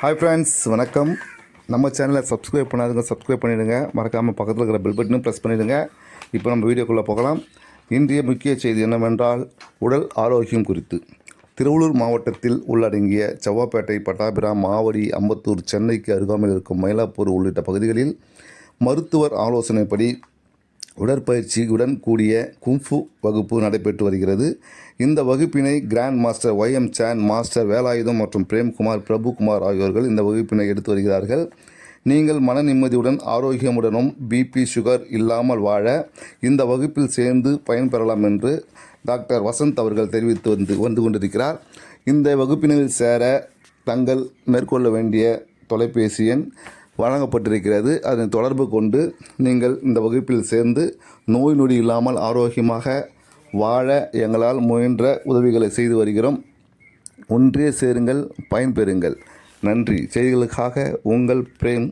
Hi friends, வணக்கம். நம்ம சேனலை சப்ஸ்கிரைப் பண்ணாதுங்க, சப்ஸ்கிரைப் பண்ணிவிடுங்க. மறக்காமல் பக்கத்தில் இருக்கிற பெல் பட்டனும் ப்ரெஸ் பண்ணிவிடுங்க. இப்போ நம்ம வீடியோக்குள்ளே போகலாம். இன்றைய முக்கிய செய்தி என்னவென்றால், உடல் ஆரோக்கியம் குறித்து. திருவள்ளூர் மாவட்டத்தில் உள்ளடங்கிய செவ்வாப்பேட்டை, பட்டாபிராம், ஆவடி, அம்பத்தூர், சென்னைக்கு அருகாமையில் இருக்கும் மயிலாப்பூர் உள்ளிட்ட பகுதிகளில் மருத்துவர் ஆலோசனைப்படி உடற்பயிற்சியுடன் கூடிய குங்ஃபு வகுப்பு நடைபெற்று வருகிறது. இந்த வகுப்பினை grand master YM Chan, master Velayutham மற்றும் பிரேம்குமார், பிரபுகுமார் ஆகியோர்கள் இந்த வகுப்பினை எடுத்து வருகிறார்கள். நீங்கள் மன நிம்மதியுடன் ஆரோக்கியமுடனும் பிபி, சுகர் இல்லாமல் வாழ இந்த வகுப்பில் சேர்ந்து பயன்பெறலாம் என்று டாக்டர் வசந்த் அவர்கள் தெரிவித்து வந்து கொண்டிருக்கிறார். இந்த வகுப்பினில் சேர தங்கள் மேற்கொள்ள வேண்டிய தொலைபேசி எண் வழங்கப்பட்டிருக்கிறது. அதனை தொடர்பு கொண்டு நீங்கள் இந்த வகுப்பில் சேர்ந்து நோய் நொடி இல்லாமல் ஆரோக்கியமாக வாழ எங்களால் முயன்ற உதவிகளை செய்து வருகிறோம். ஒன்றே சேருங்கள், பயன்பெறுங்கள். நன்றி. செய்திகளுக்காக உங்கள் பிரேம்.